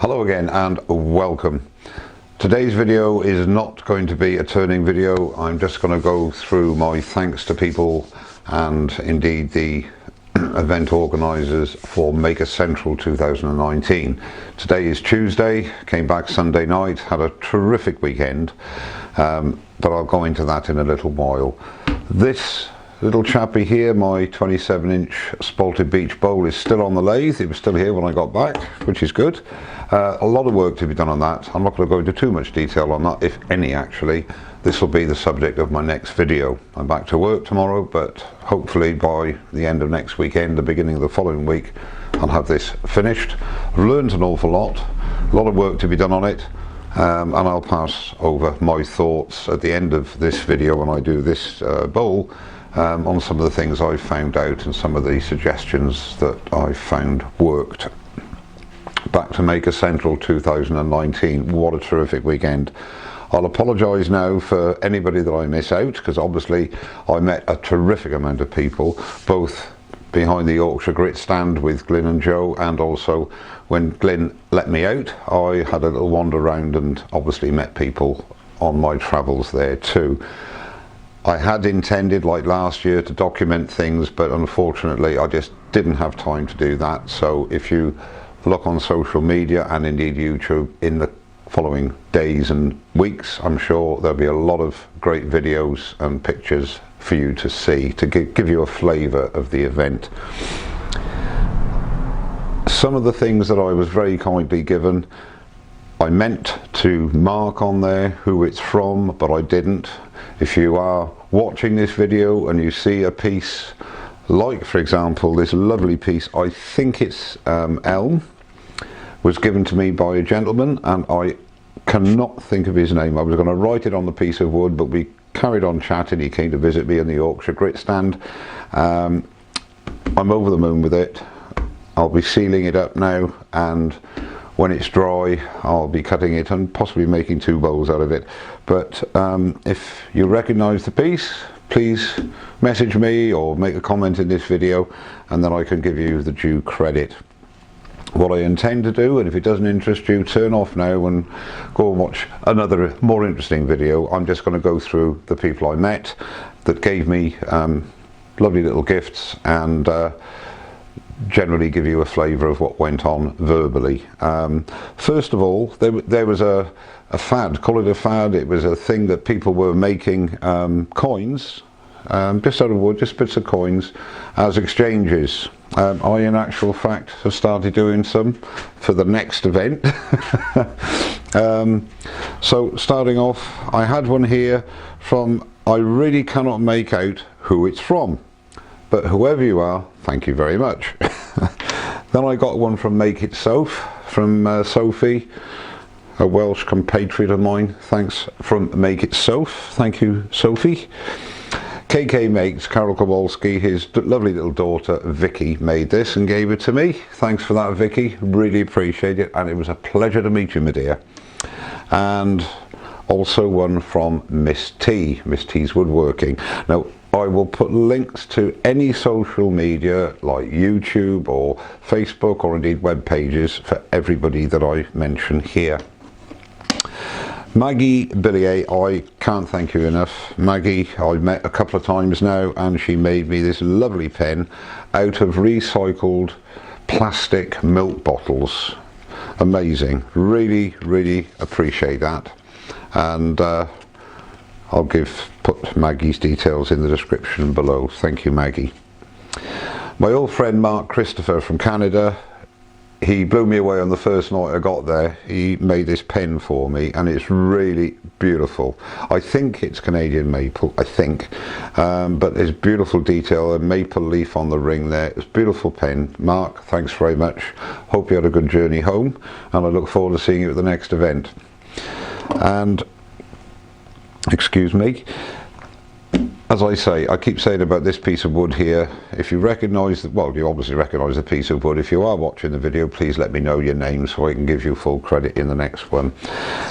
Hello again and welcome. Today's video is not going to be a turning video. I'm just going to go through my thanks to people and indeed the event organisers for Maker Central 2019. Today is Tuesday, came back Sunday night, had a terrific weekend, but I'll go into that in a little while. This little chappy here, my 27-inch spalted beech bowl, is still on the lathe. It was still here when I got back, which is good. A lot of work to be done on that. I'm not going to go into too much detail on that, if any actually. This will be the subject of my next video. I'm back to work tomorrow, but hopefully by the end of next weekend, the beginning of the following week, I'll have this finished. I've learned an awful lot, a lot of work to be done on it, and I'll pass over my thoughts at the end of this video when I do this bowl on some of the things I've found out and some of the suggestions that I've found worked. Back to Maker Central 2019. What a terrific weekend. I'll apologise now for anybody that I miss out, because obviously I met a terrific amount of people, both behind the Yorkshire grit stand with Glyn and Joe, and also when Glyn let me out I had a little wander around and obviously met people on my travels there too. I had intended, like last year, to document things, but unfortunately I just didn't have time to do that. So if you look on social media and indeed YouTube in the following days and weeks, I'm sure there'll be a lot of great videos and pictures for you to see, to give you a flavour of the event. Some of the things that I was very kindly given, I meant to mark on there who it's from, but I didn't. If you are watching this video and you see a piece, like for example this lovely piece, I think it's elm, was given to me by a gentleman and I cannot think of his name. I was going to write it on the piece of wood, but we carried on chatting. He came to visit me in the Yorkshire grit stand. I'm over the moon with it. I'll be sealing it up now, and when it's dry I'll be cutting it and possibly making two bowls out of it. But if you recognise the piece, please message me or make a comment in this video, and then I can give you the due credit. What I intend to do, and if it doesn't interest you, turn off now and go and watch another more interesting video. I'm just going to go through the people I met that gave me lovely little gifts, and generally give you a flavour of what went on verbally. First of all, there was a fad, call it a fad. It was a thing that people were making coins, just out of wood, just bits of coins, as exchanges. I in actual fact have started doing some for the next event. So starting off, I had one here from, I really cannot make out who it's from, but whoever you are, thank you very much. Then I got one from Make It Soph, from Sophie, a Welsh compatriot of mine. Thanks from Make It Soph, thank you Sophie. KK Makes, Carol Kowalski, his lovely little daughter Vicky made this and gave it to me. Thanks for that, Vicky, really appreciate it, and it was a pleasure to meet you, my dear. And also one from Miss T, Miss T's Woodworking. Now I will put links to any social media like YouTube or Facebook or indeed web pages for everybody that I mention here. Maggie Billier, I can't thank you enough. Maggie, I've met a couple of times now, and she made me this lovely pen out of recycled plastic milk bottles. Amazing, really, really appreciate that. And I'll put Maggie's details in the description below. Thank you, Maggie. My old friend Mark Christopher from Canada, he blew me away on the first night I got there. He made this pen for me and it's really beautiful. I think it's Canadian maple, I think, but there's beautiful detail, a maple leaf on the ring there. It's a beautiful pen. Mark, thanks very much. Hope you had a good journey home, and I look forward to seeing you at the next event. And excuse me, as I say, I keep saying about this piece of wood here, if you recognise, well, you obviously recognise the piece of wood. If you are watching the video, please let me know your name so I can give you full credit in the next one.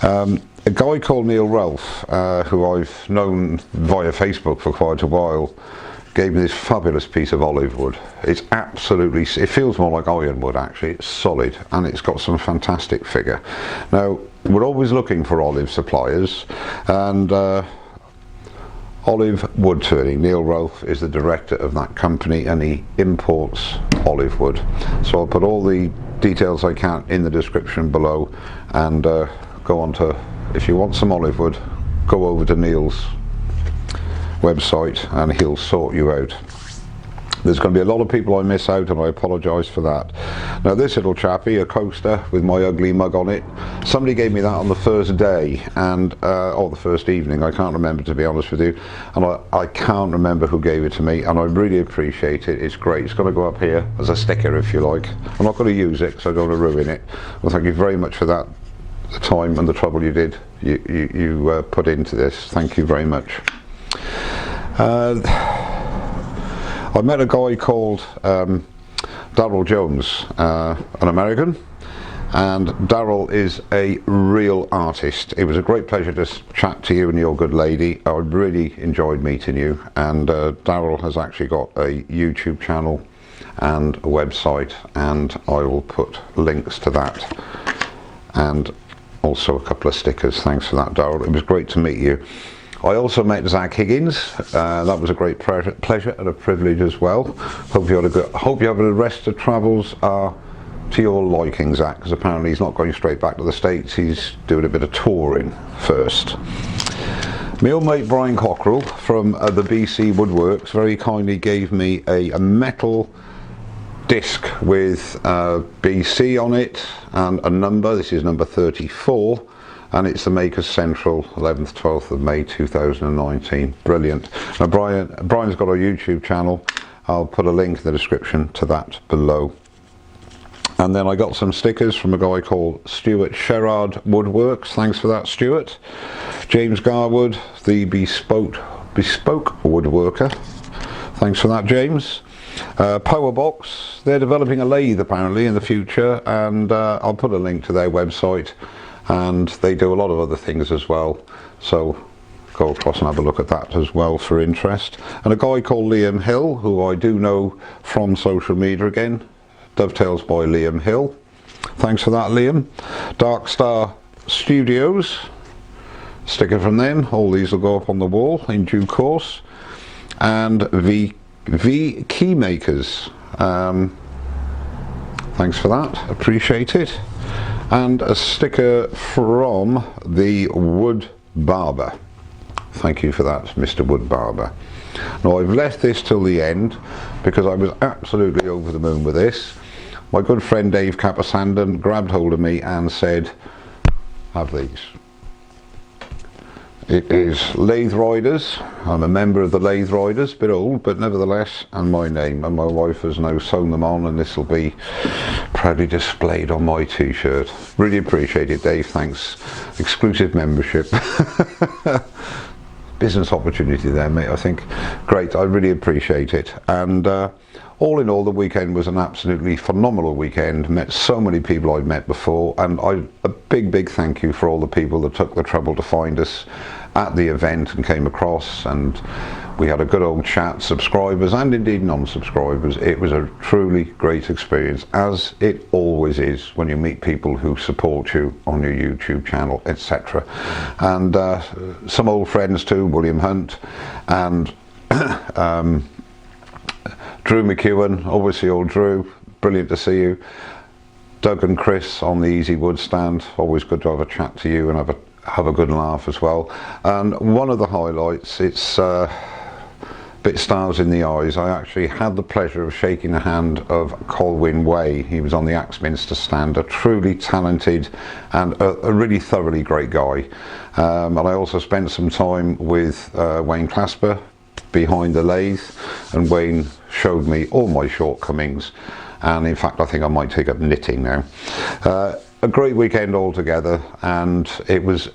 A guy called Relf, who I've known via Facebook for quite a while, gave me this fabulous piece of olive wood. It's absolutely, it feels more like ironwood actually. It's solid and it's got some fantastic figure. Now we're always looking for olive suppliers, and Olive Wood Turning, Neil Relf is the director of that company, and he imports olive wood. So I'll put all the details I can in the description below, and go on to, if you want some olive wood, go over to Neil's website and he'll sort you out. There's going to be a lot of people I miss out, and I apologise for that. Now this little chappie, a coaster with my ugly mug on it, somebody gave me that on the first day, and or the first evening, I can't remember, to be honest with you, and I can't remember who gave it to me, and I really appreciate it. It's great. It's going to go up here as a sticker if you like. I'm not going to use it because I don't want to ruin it. Well, thank you very much for that, the time and the trouble you did, you put into this. Thank you very much. I met a guy called Darryl Jones, an American, and Darryl is a real artist. It was a great pleasure to chat to you and your good lady. I really enjoyed meeting you, and Darryl has actually got a YouTube channel and a website, and I will put links to that and also a couple of stickers. Thanks for that, Darryl. It was great to meet you. I also met Zach Higgins. That was a great pleasure and a privilege as well. Hope you have the rest of travels are to your liking, Zach, because apparently he's not going straight back to the States. He's doing a bit of touring first. My old mate Brian Cockrell from the B C Woodworks very kindly gave me a metal disc with BC on it and a number. This is number 34. And it's the Makers Central, 11th, 12th of May 2019. Brilliant. Now Brian's got a YouTube channel. I'll put a link in the description to that below. And then I got some stickers from a guy called Stuart Sherrard Woodworks. Thanks for that, Stuart. James Garwood, the bespoke woodworker. Thanks for that, James. Powerbox, they're developing a lathe apparently in the future, and I'll put a link to their website. And they do a lot of other things as well, so go across and have a look at that as well for interest. And a guy called Liam Hill, who I do know from social media again, Dovetails by Liam Hill. Thanks for that, Liam. Dark Star Studios, sticker from them. All these will go up on the wall in due course. And V Keymakers, thanks for that, appreciate it. And a sticker from the Wood Barber. Thank you for that, Mr. Wood Barber. Now I've left this till the end because I was absolutely over the moon with this. My good friend Dave Capasandon grabbed hold of me and said, have these. It is Lathe Riders. I'm a member of the Lathe Riders, a bit old, but nevertheless, and my name, and my wife has now sewn them on, and this will be proudly displayed on my t-shirt. Really appreciate it, Dave, thanks. Exclusive membership. Business opportunity there, mate, I think. Great, I really appreciate it. And all in all, the weekend was an absolutely phenomenal weekend. Met so many people I've met before, and a big thank you for all the people that took the trouble to find us at the event and came across, and we had a good old chat, subscribers and indeed non-subscribers. It was a truly great experience, as it always is when you meet people who support you on your YouTube channel, etc. And some old friends too, William Hunt and Drew McEwen, obviously old Drew, brilliant to see you. Doug and Chris on the Easy Wood stand, always good to have a chat to you and have a good laugh as well. And one of the highlights, it's bit stars in the eyes, I actually had the pleasure of shaking the hand of Colwyn Way. He was on the Axminster stand, a truly talented and a really thoroughly great guy. And I also spent some time with Wayne Clasper behind the lathe, and Wayne showed me all my shortcomings, and in fact I think I might take up knitting now. A great weekend altogether, and it was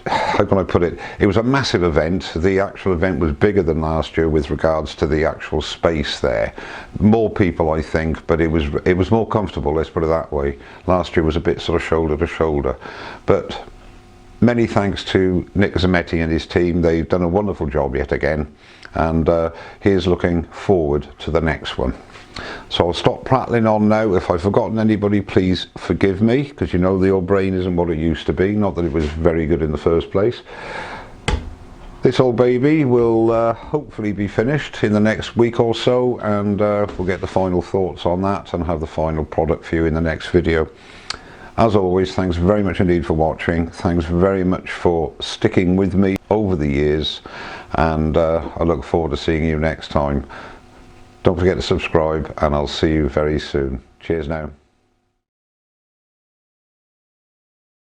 how can I put it, it was a massive event. The actual event was bigger than last year with regards to the actual space there. More people, I think, but it was more comfortable, let's put it that way. Last year was a bit sort of shoulder to shoulder, but many thanks to Nick Zametti and his team. They've done a wonderful job yet again, and here's looking forward to the next one. So I'll stop prattling on now. If I've forgotten anybody, please forgive me, because you know your brain isn't what it used to be, not that it was very good in the first place. This old baby will hopefully be finished in the next week or so, and we'll get the final thoughts on that and have the final product for you in the next video. As always, thanks very much indeed for watching. Thanks very much for sticking with me over the years, and I look forward to seeing you next time. Don't forget to subscribe, and I'll see you very soon. Cheers now.